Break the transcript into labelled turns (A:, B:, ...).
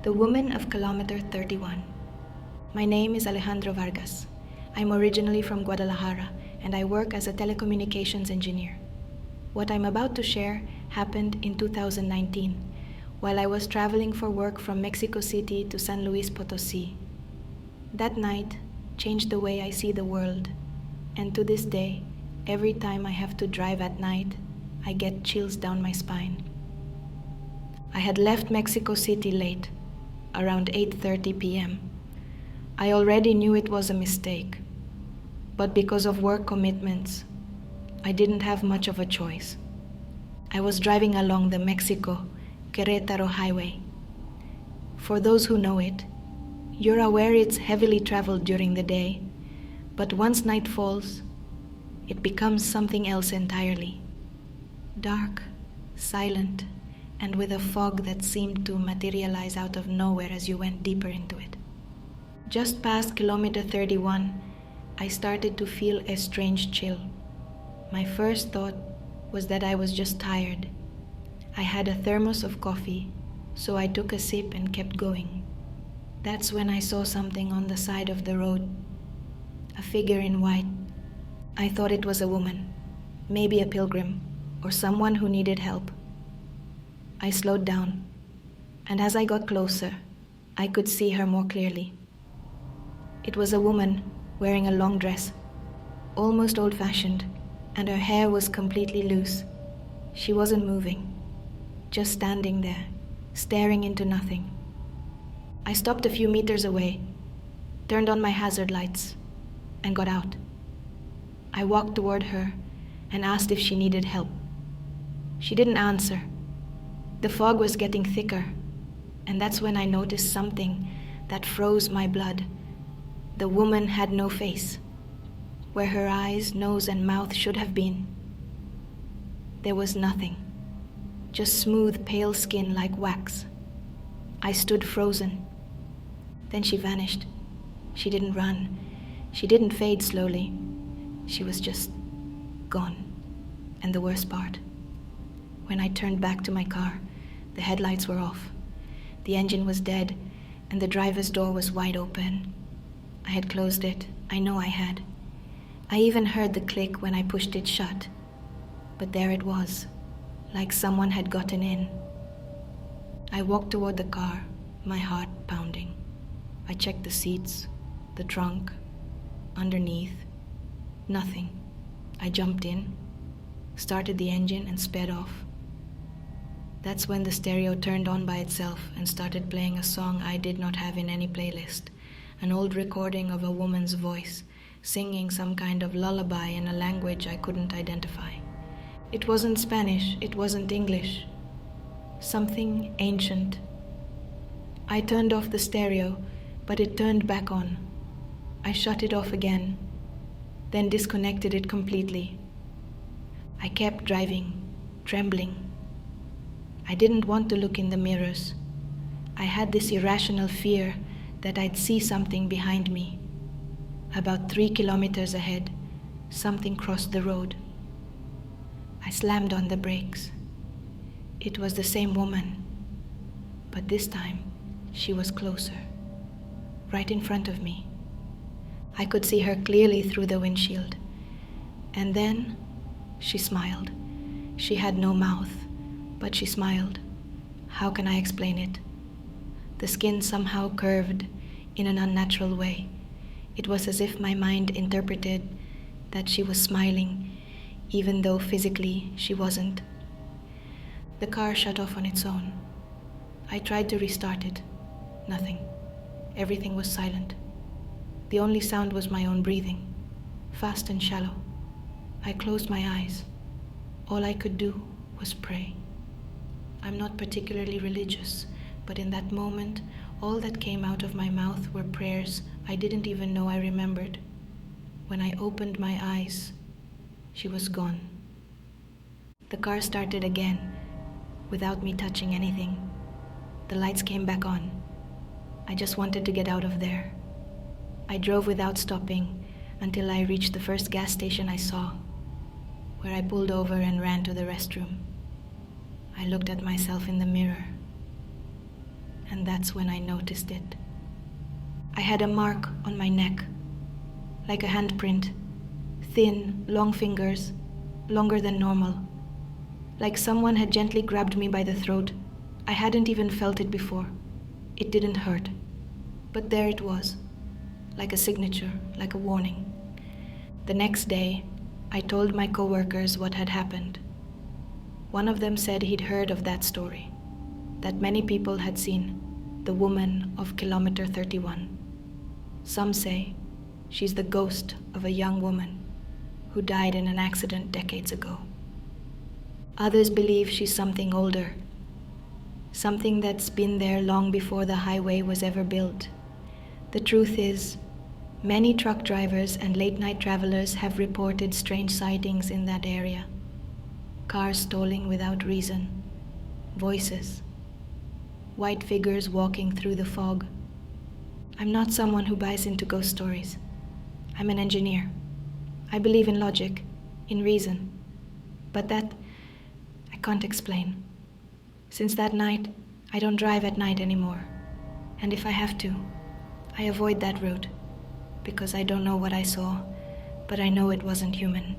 A: The woman of Kilometer 31. My name is Alejandro Vargas. I'm originally from Guadalajara and I work as a telecommunications engineer. What I'm about to share happened in 2019 while I was traveling for work from Mexico City to San Luis Potosí. That night changed the way I see the world, and to this day, every time I have to drive at night, I get chills down my spine. I had left Mexico City late, around 8:30 p.m. I already knew it was a mistake, but because of work commitments, I didn't have much of a choice. I was driving along the Mexico-Querétaro highway. For those who know it, you're aware it's heavily traveled during the day, but once night falls, it becomes something else entirely. Dark, silent, and with a fog that seemed to materialize out of nowhere as you went deeper into it. Just past Kilometer 31, I started to feel a strange chill. My first thought was that I was just tired. I had a thermos of coffee, so I took a sip and kept going. That's when I saw something on the side of the road, a figure in white. I thought it was a woman, maybe a pilgrim, or someone who needed help. I slowed down, and as I got closer, I could see her more clearly. It was a woman wearing a long dress, almost old-fashioned, and her hair was completely loose. She wasn't moving, just standing there, staring into nothing. I stopped a few meters away, turned on my hazard lights, and got out. I walked toward her and asked if she needed help. She didn't answer. The fog was getting thicker, and that's when I noticed something that froze my blood. The woman had no face, where her eyes, nose, and mouth should have been. There was nothing, just smooth, pale skin like wax. I stood frozen. Then she vanished. She didn't run. She didn't fade slowly. She was just gone. And the worst part, when I turned back to my car, the headlights were off. The engine was dead, and the driver's door was wide open. I had closed it. I know I had. I even heard the click when I pushed it shut. But there it was, like someone had gotten in. I walked toward the car, my heart pounding. I checked the seats, the trunk, underneath. Nothing. I jumped in, started the engine, and sped off. That's when the stereo turned on by itself and started playing a song I did not have in any playlist, an old recording of a woman's voice, singing some kind of lullaby in a language I couldn't identify. It wasn't Spanish, it wasn't English. Something ancient. I turned off the stereo, but it turned back on. I shut it off again, then disconnected it completely. I kept driving, trembling. I didn't want to look in the mirrors. I had this irrational fear that I'd see something behind me. About 3 kilometers ahead, something crossed the road. I slammed on the brakes. It was the same woman, but this time she was closer, right in front of me. I could see her clearly through the windshield. And then she smiled. She had no mouth, but she smiled. How can I explain it? The skin somehow curved in an unnatural way. It was as if my mind interpreted that she was smiling, even though physically she wasn't. The car shut off on its own. I tried to restart it. Nothing. Everything was silent. The only sound was my own breathing, fast and shallow. I closed my eyes. All I could do was pray. I'm not particularly religious, but in that moment, all that came out of my mouth were prayers I didn't even know I remembered. When I opened my eyes, she was gone. The car started again, without me touching anything. The lights came back on. I just wanted to get out of there. I drove without stopping until I reached the first gas station I saw, where I pulled over and ran to the restroom. I looked at myself in the mirror, and that's when I noticed it. I had a mark on my neck, like a handprint, thin, long fingers, longer than normal. Like someone had gently grabbed me by the throat. I hadn't even felt it before. It didn't hurt. But there it was, like a signature, like a warning. The next day, I told my coworkers what had happened. One of them said he'd heard of that story, that many people had seen, the woman of Kilometer 31. Some say she's the ghost of a young woman who died in an accident decades ago. Others believe she's something older, something that's been there long before the highway was ever built. The truth is, many truck drivers and late-night travelers have reported strange sightings in that area. Cars stalling without reason, voices, white figures walking through the fog. I'm not someone who buys into ghost stories. I'm an engineer. I believe in logic, in reason. But that, I can't explain. Since that night, I don't drive at night anymore. And if I have to, I avoid that route, because I don't know what I saw, but I know it wasn't human.